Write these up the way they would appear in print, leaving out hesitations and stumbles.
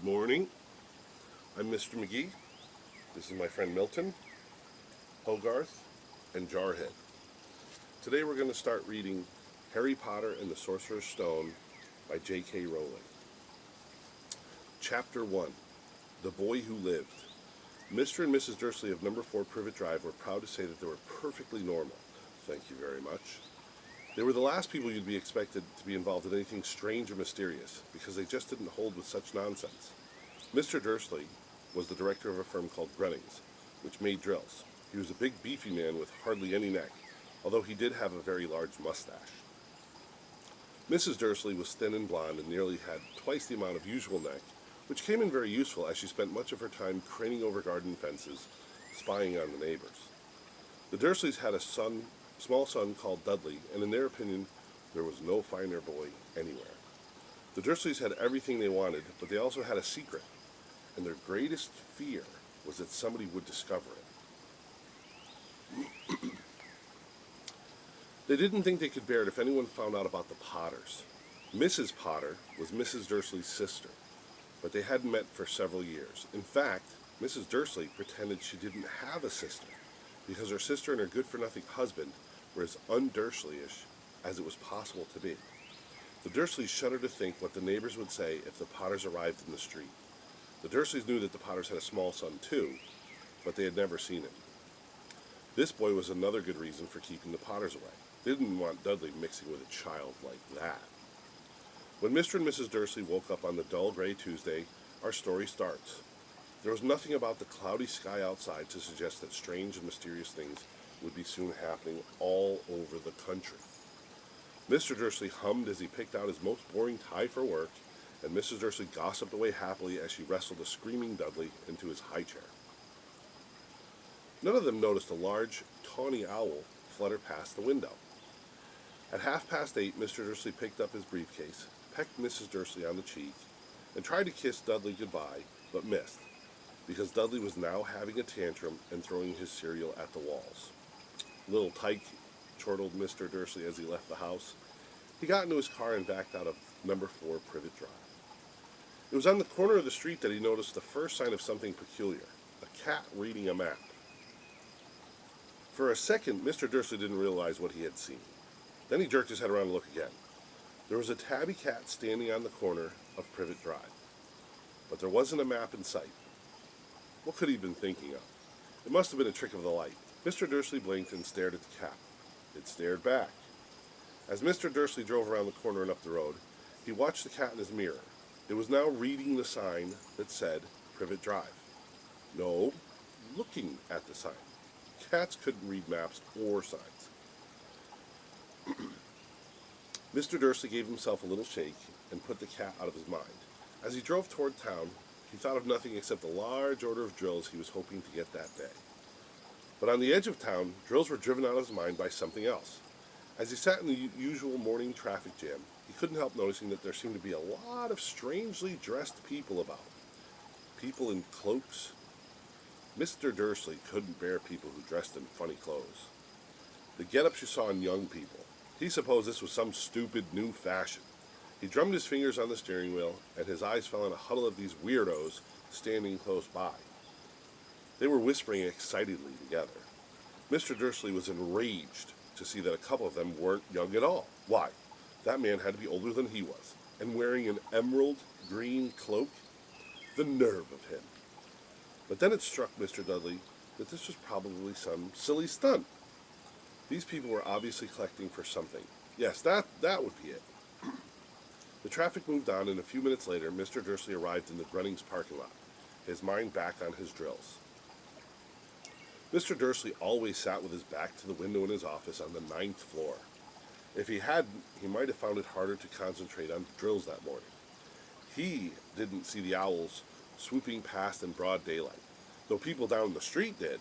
Good morning. I'm Mr. McGee. This is my friend Milton, Hogarth, and Jarhead. Today we're going to start reading Harry Potter and the Sorcerer's Stone by J.K. Rowling. Chapter 1, The Boy Who Lived. Mr. and Mrs. Dursley of number 4 Privet Drive were proud to say that they were perfectly normal. Thank you very much. They were the last people you'd be expected to be involved in anything strange or mysterious, because they just didn't hold with such nonsense. Mr. Dursley was the director of a firm called Grunnings, which made drills. He was a big, beefy man with hardly any neck, although he did have a very large mustache. Mrs. Dursley was thin and blonde and nearly had twice the amount of usual neck, which came in very useful as she spent much of her time craning over garden fences, spying on the neighbors. The Dursleys had a small son called Dudley, and in their opinion, there was no finer boy anywhere. The Dursleys had everything they wanted, but they also had a secret, and their greatest fear was that somebody would discover it. They didn't think they could bear it if anyone found out about the Potters. Mrs. Potter was Mrs. Dursley's sister, but they hadn't met for several years. In fact, Mrs. Dursley pretended she didn't have a sister, because her sister and her good-for-nothing husband were as un-Dursleyish as it was possible to be. The Dursleys shuddered to think what the neighbors would say if the Potters arrived in the street. The Dursleys knew that the Potters had a small son too, but they had never seen him. This boy was another good reason for keeping the Potters away. They didn't want Dudley mixing with a child like that. When Mr. and Mrs. Dursley woke up on the dull gray Tuesday, our story starts. There was nothing about the cloudy sky outside to suggest that strange and mysterious things would be soon happening all over the country. Mr. Dursley hummed as he picked out his most boring tie for work, and Mrs. Dursley gossiped away happily as she wrestled a screaming Dudley into his high chair. None of them noticed a large, tawny owl flutter past the window. At 8:30, Mr. Dursley picked up his briefcase, pecked Mrs. Dursley on the cheek, and tried to kiss Dudley goodbye, but missed, because Dudley was now having a tantrum and throwing his cereal at the walls. "Little tyke," chortled Mr. Dursley as he left the house. He got into his car and backed out of number 4 Privet Drive. It was on the corner of the street that he noticed the first sign of something peculiar, a cat reading a map. For a second, Mr. Dursley didn't realize what he had seen. Then he jerked his head around to look again. There was a tabby cat standing on the corner of Privet Drive, but there wasn't a map in sight. What could he have been thinking of? It must have been a trick of the light. Mr. Dursley blinked and stared at the cat. It stared back. As Mr. Dursley drove around the corner and up the road, he watched the cat in his mirror. It was now reading the sign that said Privet Drive. No, looking at the sign. Cats couldn't read maps or signs. Mr. Dursley gave himself a little shake and put the cat out of his mind. As he drove toward town, he thought of nothing except the large order of drills he was hoping to get that day. But on the edge of town, drills were driven out of his mind by something else. As he sat in the usual morning traffic jam, he couldn't help noticing that there seemed to be a lot of strangely dressed people about. People in cloaks. Mr. Dursley couldn't bear people who dressed in funny clothes. The get-ups you saw in young people. He supposed this was some stupid new fashion. He drummed his fingers on the steering wheel, and his eyes fell on a huddle of these weirdos standing close by. They were whispering excitedly together. Mr. Dursley was enraged to see that a couple of them weren't young at all. Why? That man had to be older than he was, and wearing an emerald green cloak? The nerve of him. But then it struck Mr. Dudley that this was probably some silly stunt. These people were obviously collecting for something. Yes, that would be it. The traffic moved on, and a few minutes later, Mr. Dursley arrived in the Grunnings parking lot, his mind back on his drills. Mr. Dursley always sat with his back to the window in his office on the 9th floor. If he hadn't, he might have found it harder to concentrate on drills that morning. He didn't see the owls swooping past in broad daylight, though people down the street did.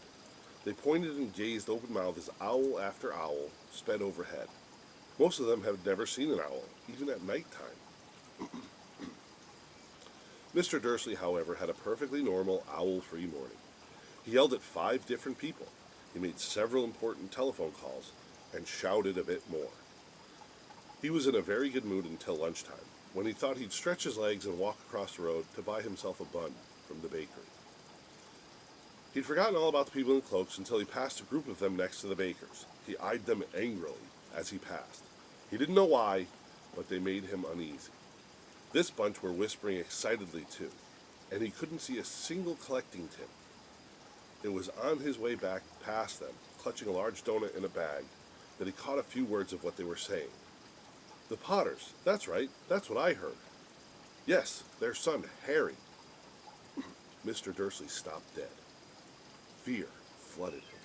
They pointed and gazed open-mouthed as owl after owl sped overhead. Most of them had never seen an owl, even at nighttime. Mr. Dursley, however, had a perfectly normal owl-free morning. He yelled at 5 different people. He made several important telephone calls and shouted a bit more. He was in a very good mood until lunchtime. when he thought he'd stretch his legs and walk across the road to buy himself a bun from the bakery. He'd forgotten all about the people in cloaks until he passed a group of them next to the baker's. He eyed them angrily as he passed. He didn't know why, but they made him uneasy. This bunch were whispering excitedly too, and he couldn't see a single collecting tin. It was on his way back past them, clutching a large donut in a bag, that he caught a few words of what they were saying. The Potters, that's right, that's what I heard. Yes, their son, Harry. Mr. Dursley stopped dead. Fear flooded him.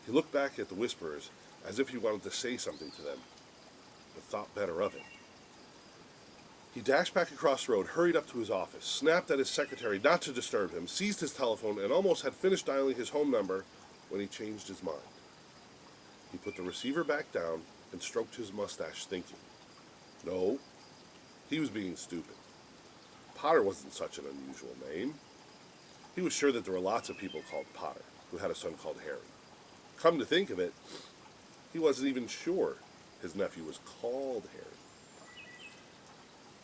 He looked back at the whisperers as if he wanted to say something to them, but thought better of it. He dashed back across the road, hurried up to his office, snapped at his secretary not to disturb him, seized his telephone, and almost had finished dialing his home number when he changed his mind. He put the receiver back down and stroked his mustache, thinking. No, he was being stupid. Potter wasn't such an unusual name. He was sure that there were lots of people called Potter who had a son called Harry. Come to think of it, he wasn't even sure his nephew was called Harry.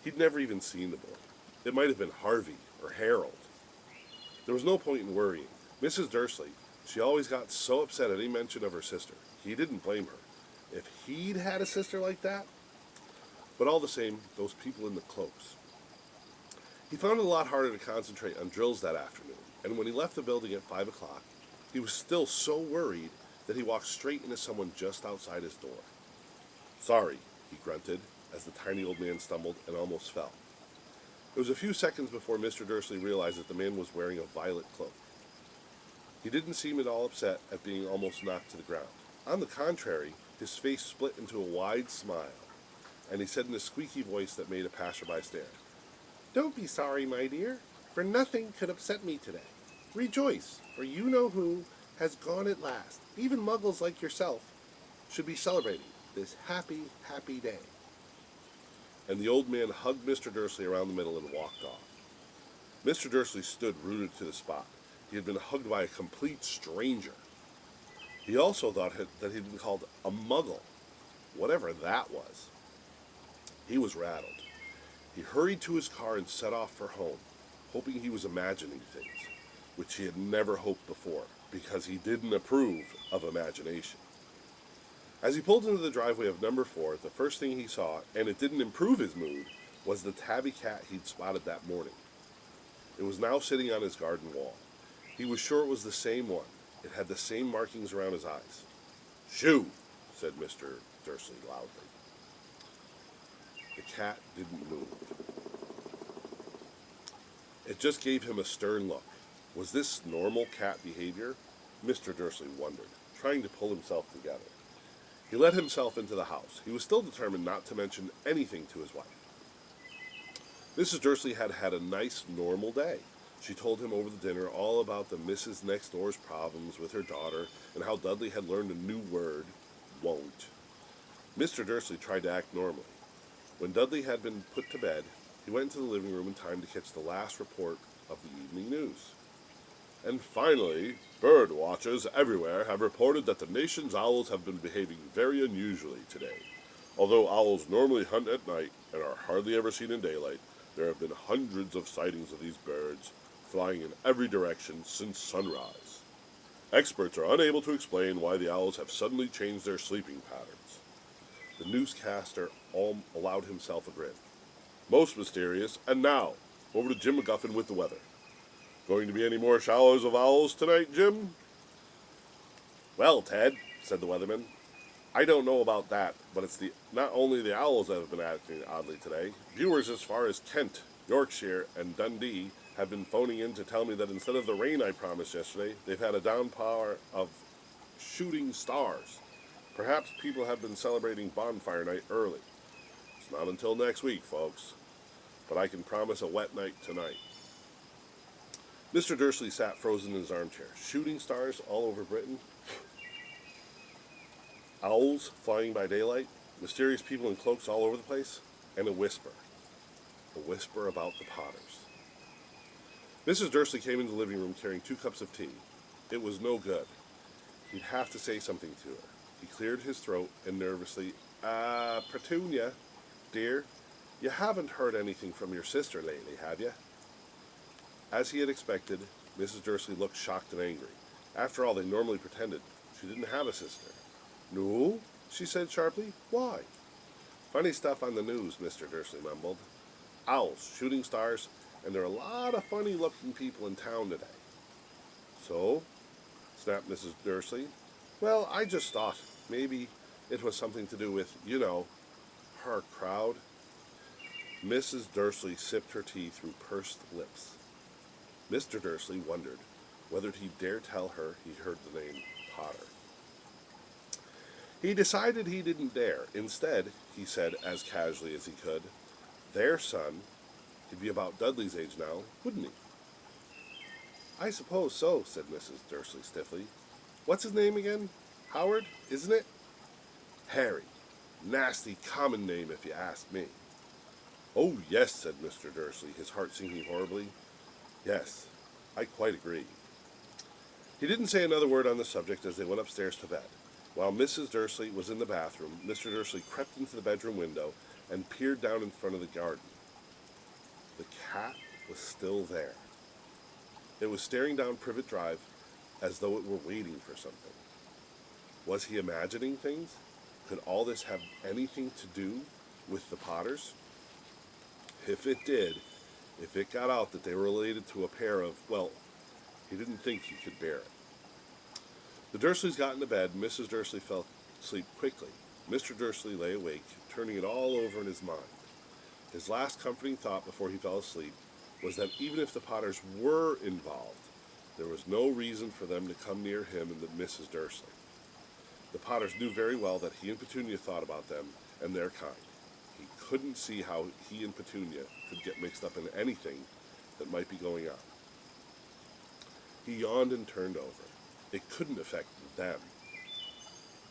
He'd never even seen the boy. It might have been Harvey or Harold. There was no point in worrying. Mrs. Dursley, she always got so upset at any mention of her sister. He didn't blame her. If he'd had a sister like that. But all the same, those people in the cloaks. He found it a lot harder to concentrate on drills that afternoon, and when he left the building at 5 o'clock, he was still so worried that he walked straight into someone just outside his door. Sorry, he grunted, as the tiny old man stumbled and almost fell. It was a few seconds before Mr. Dursley realized that the man was wearing a violet cloak. He didn't seem at all upset at being almost knocked to the ground. On the contrary, his face split into a wide smile, and he said in a squeaky voice that made a passerby stare, "Don't be sorry, my dear, for nothing could upset me today. Rejoice, for you know who has gone at last. Even muggles like yourself should be celebrating this happy, happy day." And the old man hugged Mr. Dursley around the middle and walked off. Mr. Dursley stood rooted to the spot. He had been hugged by a complete stranger. He also thought that he'd been called a muggle, whatever that was. He was rattled. He hurried to his car and set off for home, hoping he was imagining things, which he had never hoped before, because he didn't approve of imagination. As he pulled into the driveway of number 4, the first thing he saw, and it didn't improve his mood, was the tabby cat he'd spotted that morning. It was now sitting on his garden wall. He was sure it was the same one. It had the same markings around his eyes. "Shoo!" said Mr. Dursley loudly. The cat didn't move. It just gave him a stern look. Was this normal cat behavior? Mr. Dursley wondered, trying to pull himself together. He let himself into the house. He was still determined not to mention anything to his wife. Mrs. Dursley had had a nice, normal day. She told him over the dinner all about the Mrs. Next Door's problems with her daughter and how Dudley had learned a new word, won't. Mr. Dursley tried to act normally. When Dudley had been put to bed, he went into the living room in time to catch the last report of the evening news. And finally, bird watchers everywhere have reported that the nation's owls have been behaving very unusually today. Although owls normally hunt at night and are hardly ever seen in daylight, there have been hundreds of sightings of these birds flying in every direction since sunrise. Experts are unable to explain why the owls have suddenly changed their sleeping patterns. The newscaster allowed himself a grin. Most mysterious, and now, over to Jim McGuffin with the weather. Going to be any more showers of owls tonight, Jim? Well, Ted, said the weatherman, I don't know about that, but it's not only the owls that have been acting oddly today. Viewers as far as Kent, Yorkshire, and Dundee have been phoning in to tell me that instead of the rain I promised yesterday, they've had a downpour of shooting stars. Perhaps people have been celebrating bonfire night early. It's not until next week, folks. But I can promise a wet night tonight. Mr. Dursley sat frozen in his armchair. Shooting stars all over Britain. Owls flying by daylight. Mysterious people in cloaks all over the place. And a whisper. A whisper about the Potters. Mrs. Dursley came into the living room carrying 2 cups of tea. It was no good. He'd have to say something to her. He cleared his throat and nervously, Petunia, dear, You haven't heard anything from your sister lately, have you? As he had expected, Mrs. Dursley looked shocked and angry. After all, they normally pretended she didn't have a sister. No, she said sharply. Why? Funny stuff on the news, Mr. Dursley mumbled. Owls, shooting stars, and there are a lot of funny-looking people in town today. So? Snapped Mrs. Dursley. Well, I just thought maybe it was something to do with, her crowd. Mrs. Dursley sipped her tea through pursed lips. Mr. Dursley wondered whether he dare tell her he heard the name Potter. He decided he didn't dare. Instead, he said as casually as he could, their son, he'd be about Dudley's age now, wouldn't he? I suppose so, said Mrs. Dursley stiffly. What's his name again? Howard, isn't it? Harry. Nasty common name if you ask me. Oh, yes, said Mr. Dursley, his heart sinking horribly. Yes, I quite agree. He didn't say another word on the subject as they went upstairs to bed. While Mrs. Dursley was in the bathroom, Mr. Dursley crept into the bedroom window and peered down in front of the garden. The cat was still there. It was staring down Privet Drive as though it were waiting for something. Was he imagining things? Could all this have anything to do with the Potters? If it did, if it got out that they were related to a pair of, well, he didn't think he could bear it. The Dursleys got into bed, and Mrs. Dursley fell asleep quickly. Mr. Dursley lay awake, turning it all over in his mind. His last comforting thought before he fell asleep was that even if the Potters were involved, there was no reason for them to come near him and Mrs. Dursley. The Potters knew very well that he and Petunia thought about them and their kind. He couldn't see how he and Petunia could get mixed up in anything that might be going on. He yawned and turned over. It couldn't affect them.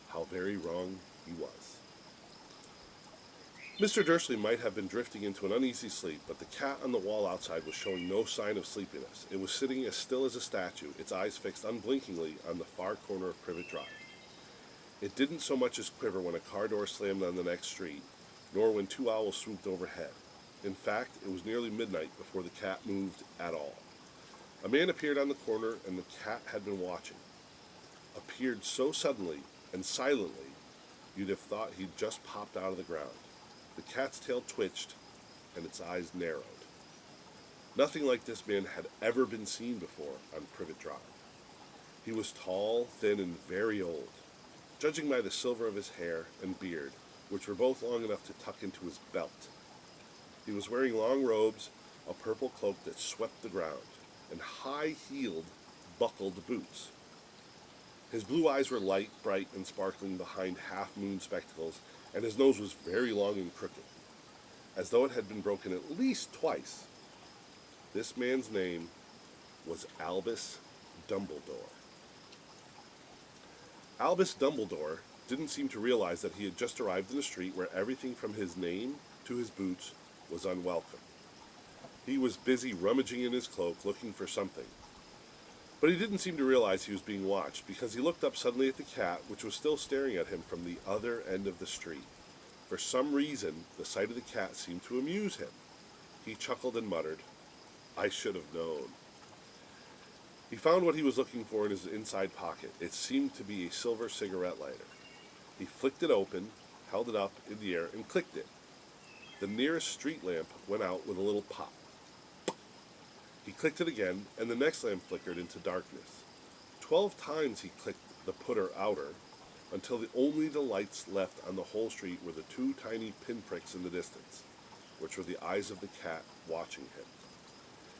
How very wrong he was. Mr. Dursley might have been drifting into an uneasy sleep, but the cat on the wall outside was showing no sign of sleepiness. It was sitting as still as a statue, its eyes fixed unblinkingly on the far corner of Privet Drive. It didn't so much as quiver when a car door slammed on the next street, nor when two owls swooped overhead. In fact, it was nearly midnight before the cat moved at all. A man appeared on the corner, and the cat had been watching. Appeared so suddenly and silently, you'd have thought he'd just popped out of the ground. The cat's tail twitched, and its eyes narrowed. Nothing like this man had ever been seen before on Privet Drive. He was tall, thin, and very old, judging by the silver of his hair and beard, which were both long enough to tuck into his belt. He was wearing long robes, a purple cloak that swept the ground, and high-heeled, buckled boots. His blue eyes were light, bright, and sparkling behind half-moon spectacles, and his nose was very long and crooked, as though it had been broken at least twice. This man's name was Albus Dumbledore. Albus Dumbledore didn't seem to realize that he had just arrived in a street where everything from his name to his boots was unwelcome. He was busy rummaging in his cloak, looking for something. But he didn't seem to realize he was being watched, because he looked up suddenly at the cat, which was still staring at him from the other end of the street. For some reason, the sight of the cat seemed to amuse him. He chuckled and muttered, "I should have known." He found what he was looking for in his inside pocket. It seemed to be a silver cigarette lighter. He flicked it open, held it up in the air, and clicked it. The nearest street lamp went out with a little pop. He clicked it again, and the next lamp flickered into darkness. 12 times he clicked the putter outer, until only the lights left on the whole street were the two tiny pinpricks in the distance, which were the eyes of the cat watching him.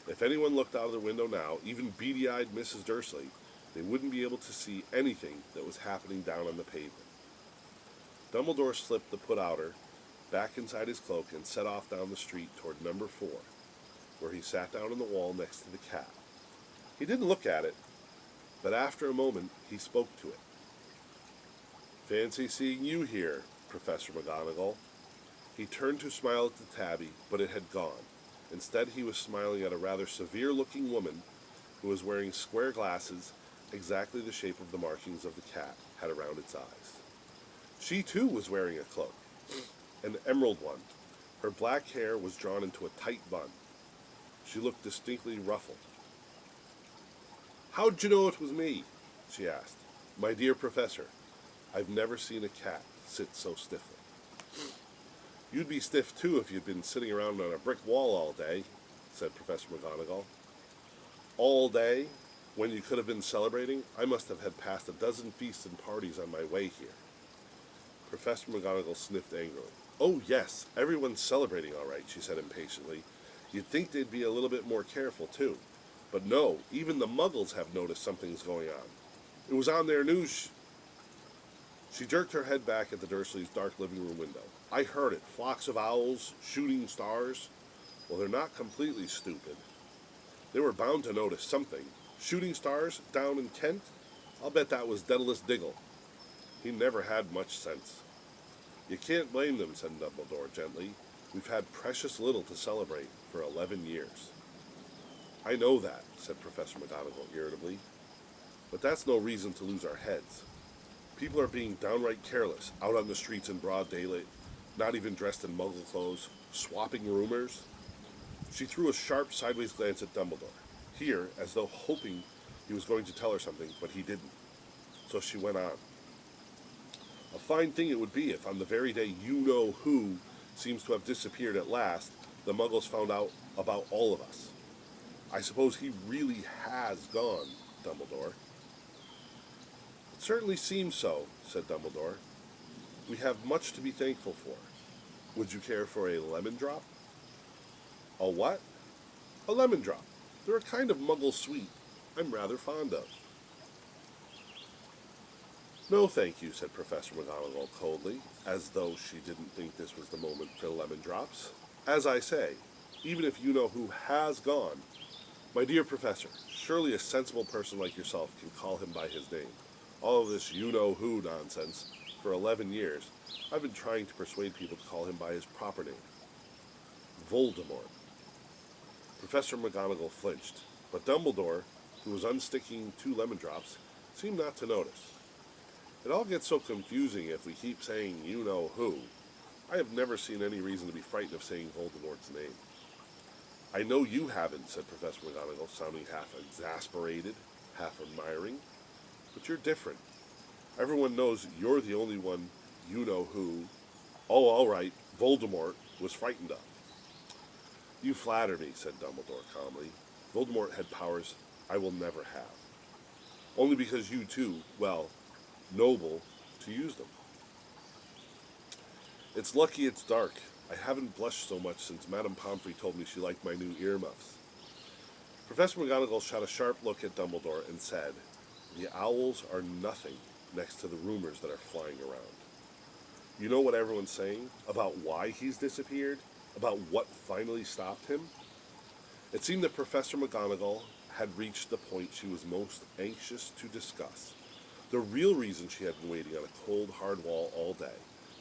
If anyone looked out of the window now, even beady-eyed Mrs. Dursley, they wouldn't be able to see anything that was happening down on the pavement. Dumbledore slipped the put outer back inside his cloak and set off down the street toward number 4, where he sat down on the wall next to the cat. He didn't look at it, but after a moment he spoke to it. "Fancy seeing you here, Professor McGonagall." He turned to smile at the tabby, but it had gone. Instead, he was smiling at a rather severe-looking woman who was wearing square glasses, exactly the shape of the markings of the cat had around its eyes. She, too, was wearing a cloak, an emerald one. Her black hair was drawn into a tight bun. She looked distinctly ruffled. "How'd you know it was me?" she asked. "My dear professor, I've never seen a cat sit so stiffly." "You'd be stiff too if you'd been sitting around on a brick wall all day," said Professor McGonagall. "All day? When you could have been celebrating? I must have had past a dozen feasts and parties on my way here." Professor McGonagall sniffed angrily. "Oh, yes, everyone's celebrating all right," she said impatiently. "You'd think they'd be a little bit more careful, too. But no, even the Muggles have noticed something's going on. It was on their news." She jerked her head back at the Dursleys' dark living room window. "I heard it. Flocks of owls, shooting stars. Well, they're not completely stupid. They were bound to notice something. Shooting stars down in Kent? I'll bet that was Daedalus Diggle. He never had much sense." "You can't blame them," said Dumbledore gently. "We've had precious little to celebrate for 11 years. "I know that," said Professor McGonagall irritably. "But that's no reason to lose our heads. People are being downright careless, out on the streets in broad daylight, not even dressed in Muggle clothes, swapping rumors." She threw a sharp sideways glance at Dumbledore, here as though hoping he was going to tell her something, but he didn't. So she went on. "A fine thing it would be if on the very day you-know-who seems to have disappeared at last, the Muggles found out about all of us. I suppose he really has gone, Dumbledore." "It certainly seems so," said Dumbledore. "We have much to be thankful for. Would you care for a lemon drop?" "A what?" "A lemon drop. They're a kind of Muggle sweet I'm rather fond of." "No, thank you," said Professor McGonagall coldly, as though she didn't think this was the moment for lemon drops. "As I say, even if you-know-who has gone, my dear Professor, surely a sensible person like yourself can call him by his name. All of this you-know-who nonsense, for 11 years, I've been trying to persuade people to call him by his proper name. Voldemort." Professor McGonagall flinched, but Dumbledore, who was unsticking 2 lemon drops, seemed not to notice. "It all gets so confusing if we keep saying you-know-who. I have never seen any reason to be frightened of saying Voldemort's name." "I know you haven't," said Professor McGonagall, sounding half exasperated, half admiring. "But you're different. Everyone knows you're the only one you-know-who, oh, all right, Voldemort, was frightened of." "You flatter me," said Dumbledore calmly. "Voldemort had powers I will never have. Only because you too, well, noble to use them. It's lucky it's dark. I haven't blushed so much since Madame Pomfrey told me she liked my new earmuffs." Professor McGonagall shot a sharp look at Dumbledore and said, "The owls are nothing next to the rumors that are flying around. You know what everyone's saying? About why he's disappeared? About what finally stopped him?" It seemed that Professor McGonagall had reached the point she was most anxious to discuss. The real reason she had been waiting on a cold, hard wall all day,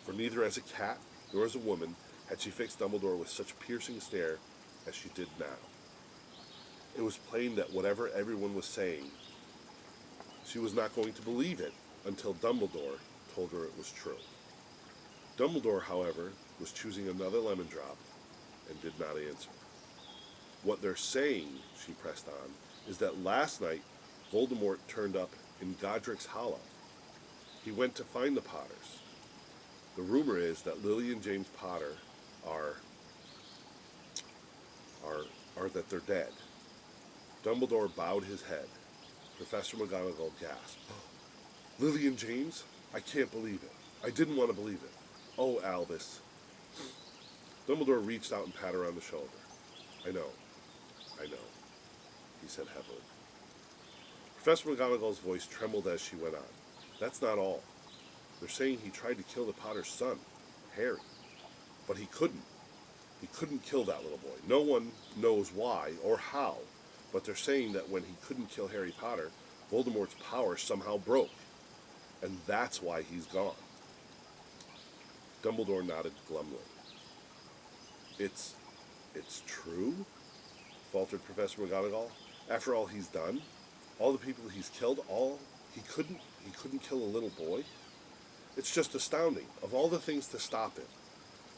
for neither as a cat nor as a woman had she fixed Dumbledore with such piercing stare as she did now. It was plain that whatever everyone was saying, she was not going to believe it until Dumbledore told her it was true. Dumbledore, however, was choosing another lemon drop and did not answer. "What they're saying," she pressed on, "is that last night Voldemort turned up in Godric's Hollow. He went to find the Potters. The rumor is that Lily and James Potter are that they're dead." Dumbledore bowed his head. Professor McGonagall gasped. "Lily and James? I can't believe it. I didn't want to believe it. Oh, Albus." Dumbledore reached out and patted her on the shoulder. I know, he said heavily. Professor McGonagall's voice trembled as she went on. "That's not all. They're saying he tried to kill the Potter's son, Harry. But he couldn't. He couldn't kill that little boy. No one knows why or how, but they're saying that when he couldn't kill Harry Potter, Voldemort's power somehow broke. And that's why he's gone." Dumbledore nodded glumly. It's true?" faltered Professor McGonagall. "After all he's done? All the people he's killed? He couldn't kill a little boy? It's just astounding. Of all the things to stop him.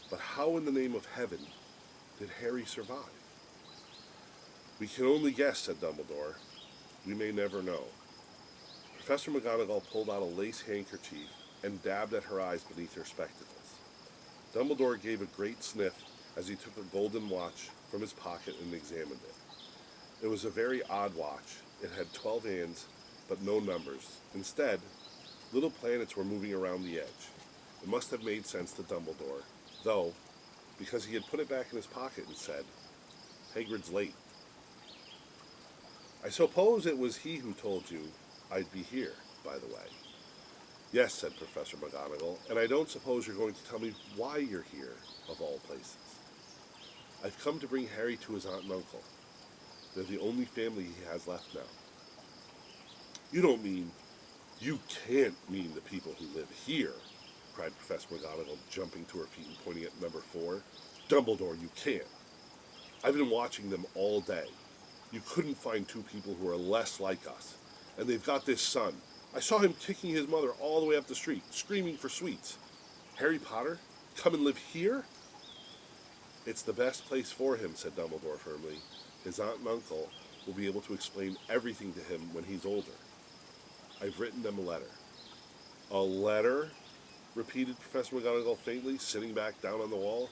But how in the name of heaven did Harry survive? We can only guess, said Dumbledore. We may never know. Professor McGonagall pulled out a lace handkerchief and dabbed at her eyes beneath her spectacles. Dumbledore gave a great sniff as he took a golden watch from his pocket and examined it. It was a very odd watch. It had 12 hands, but no numbers. Instead, little planets were moving around the edge. It must have made sense to Dumbledore, though, because he had put it back in his pocket and said, Hagrid's late. I suppose it was he who told you I'd be here, by the way. Yes, said Professor McGonagall, and I don't suppose you're going to tell me why you're here, of all places. I've come to bring Harry to his aunt and uncle. They're the only family he has left now. You can't mean the people who live here, cried Professor McGonagall, jumping to her feet and pointing at number 4. Dumbledore, you can't. I've been watching them all day. You couldn't find two people who are less like us. And they've got this son. I saw him kicking his mother all the way up the street, screaming for sweets. Harry Potter? Come and live here? It's the best place for him, said Dumbledore firmly. His aunt and uncle will be able to explain everything to him when he's older. I've written them a letter. A letter? Repeated Professor McGonagall faintly, sitting back down on the wall.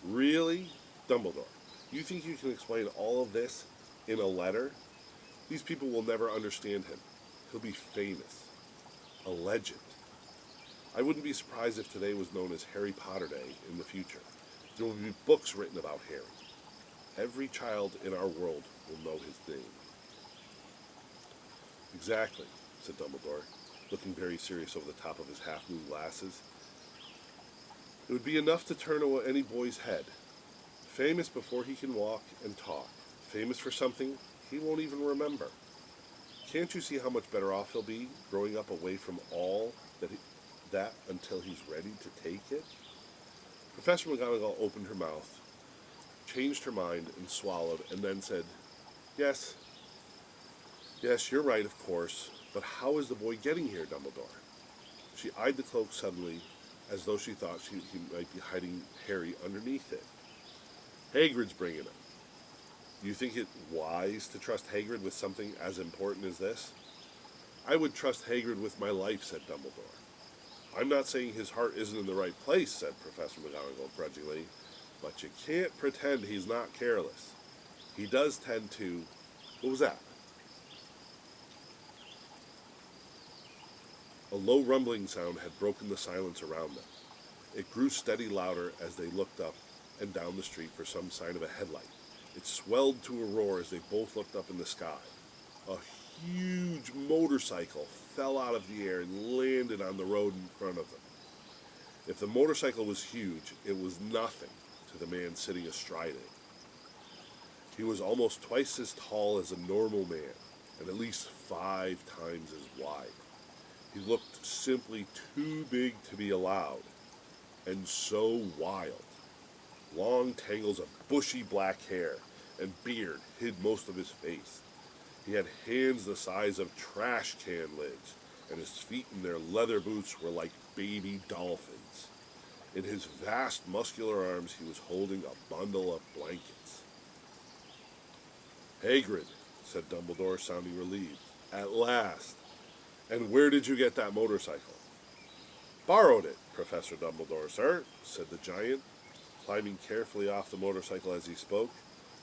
Really? Dumbledore, you think you can explain all of this in a letter? These people will never understand him. He'll be famous. A legend. I wouldn't be surprised if today was known as Harry Potter Day in the future. There will be books written about Harry. Every child in our world will know his name. Exactly, said Dumbledore, looking very serious over the top of his half-moon glasses. It would be enough to turn any boy's head. Famous before he can walk and talk. Famous for something he won't even remember. Can't you see how much better off he'll be growing up away from all that until he's ready to take it? Professor McGonagall opened her mouth, changed her mind, and swallowed, and then said, Yes, you're right, of course, but how is the boy getting here, Dumbledore? She eyed the cloak suddenly, as though she thought he might be hiding Harry underneath it. Hagrid's bringing him. Do you think it wise to trust Hagrid with something as important as this? I would trust Hagrid with my life, said Dumbledore. I'm not saying his heart isn't in the right place, said Professor McGonagall grudgingly, but you can't pretend he's not careless. He does tend to... What was that? A low rumbling sound had broken the silence around them. It grew steady louder as they looked up and down the street for some sign of a headlight. It swelled to a roar as they both looked up in the sky. A huge motorcycle fell out of the air and landed on the road in front of them. If the motorcycle was huge, it was nothing to the man sitting astride it. He was almost twice as tall as a normal man, and at least 5 times as wide. He looked simply too big to be allowed, and so wild. Long tangles of bushy black hair and beard hid most of his face. He had hands the size of trash can lids, and his feet in their leather boots were like baby dolphins. In his vast muscular arms he was holding a bundle of blankets. Hagrid, said Dumbledore, sounding relieved. At last. And where did you get that motorcycle? Borrowed it, Professor Dumbledore, sir, said the giant, climbing carefully off the motorcycle as he spoke.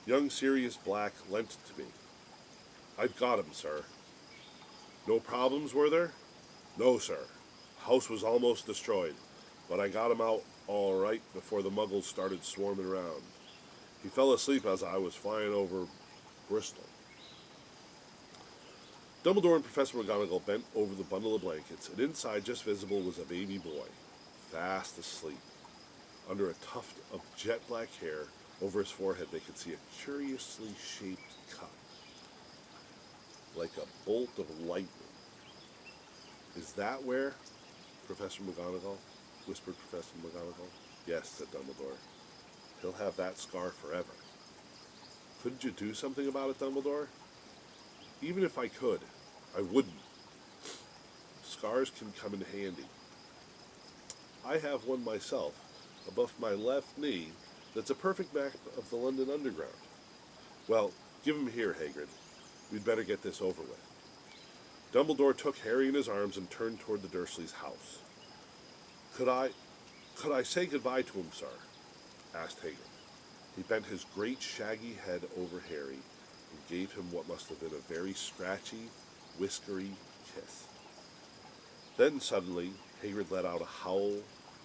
Young Sirius Black lent it to me. I've got him, sir. No problems, were there? No, sir. House was almost destroyed, but I got him out all right before the muggles started swarming around. He fell asleep as I was flying over Bristol. Dumbledore and Professor McGonagall bent over the bundle of blankets, and inside, just visible, was a baby boy, fast asleep. Under a tuft of jet-black hair over his forehead, they could see a curiously shaped cut, like a bolt of lightning. Is that where, Professor McGonagall? Whispered Professor McGonagall. Yes, said Dumbledore. He'll have that scar forever. Couldn't you do something about it, Dumbledore? Even if I could, I wouldn't. Scars can come in handy. I have one myself, above my left knee that's a perfect map of the London Underground. Well, give him here, Hagrid. We'd better get this over with. Dumbledore took Harry in his arms and turned toward the Dursleys' house. Could I say goodbye to him, sir? Asked Hagrid. He bent his great shaggy head over Harry and gave him what must have been a very scratchy, whiskery kiss. Then suddenly, Hagrid let out a howl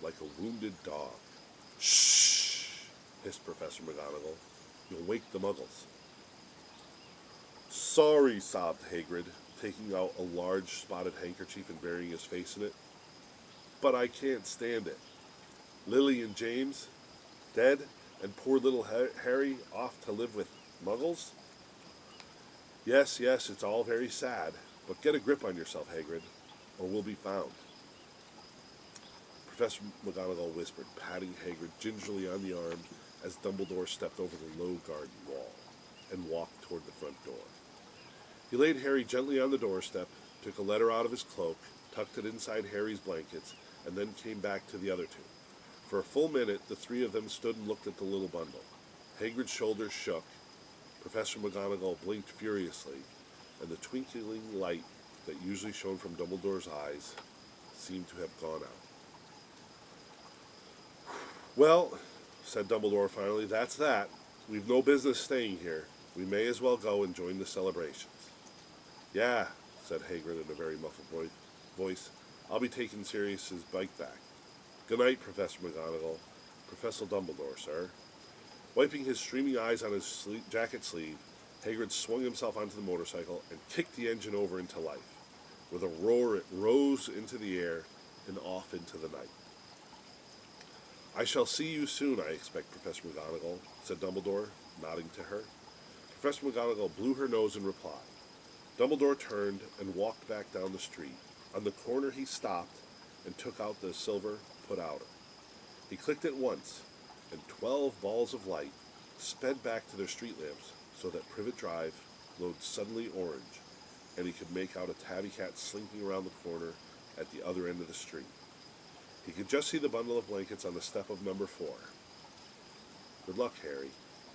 like a wounded dog. Shh! Hissed Professor McGonagall. You'll wake the Muggles. Sorry, sobbed Hagrid, taking out a large spotted handkerchief and burying his face in it. But I can't stand it. Lily and James, dead, and poor little Harry off to live with Muggles? Yes, it's all very sad, but get a grip on yourself, Hagrid, or we'll be found. Professor McGonagall whispered, patting Hagrid gingerly on the arm as Dumbledore stepped over the low garden wall and walked toward the front door. He laid Harry gently on the doorstep, took a letter out of his cloak, tucked it inside Harry's blankets, and then came back to the other two. For a full minute, the three of them stood and looked at the little bundle. Hagrid's shoulders shook. Professor McGonagall blinked furiously, and the twinkling light that usually shone from Dumbledore's eyes seemed to have gone out. Well, said Dumbledore finally, that's that. We've no business staying here. We may as well go and join the celebrations. Yeah, said Hagrid in a very muffled voice. I'll be taking Sirius's bike back. Good night, Professor McGonagall. Professor Dumbledore, sir. Wiping his streaming eyes on his jacket sleeve, Hagrid swung himself onto the motorcycle and kicked the engine over into life. With a roar, it rose into the air and off into the night. I shall see you soon, I expect, Professor McGonagall, said Dumbledore, nodding to her. Professor McGonagall blew her nose in reply. Dumbledore turned and walked back down the street. On the corner he stopped and took out the silver put-outer. He clicked it once, and 12 balls of light sped back to their street lamps so that Privet Drive glowed suddenly orange, and he could make out a tabby cat slinking around the corner at the other end of the street. He could just see the bundle of blankets on the step of number 4. Good luck, Harry,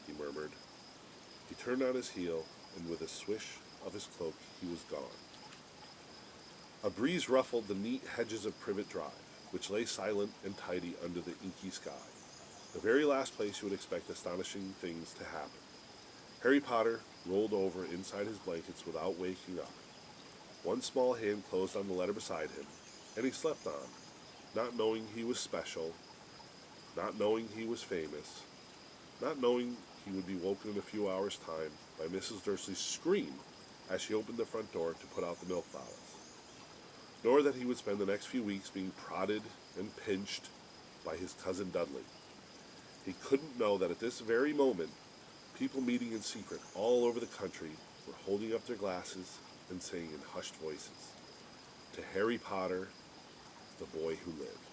he murmured. He turned on his heel, and with a swish of his cloak, he was gone. A breeze ruffled the neat hedges of Privet Drive, which lay silent and tidy under the inky sky, the very last place you would expect astonishing things to happen. Harry Potter rolled over inside his blankets without waking up. One small hand closed on the letter beside him, and he slept on, not knowing he was special, not knowing he was famous, not knowing he would be woken in a few hours' time by Mrs. Dursley's scream as she opened the front door to put out the milk bottles, nor that he would spend the next few weeks being prodded and pinched by his cousin Dudley. He couldn't know that at this very moment, people meeting in secret all over the country were holding up their glasses and saying in hushed voices, "To Harry Potter, the boy who lived."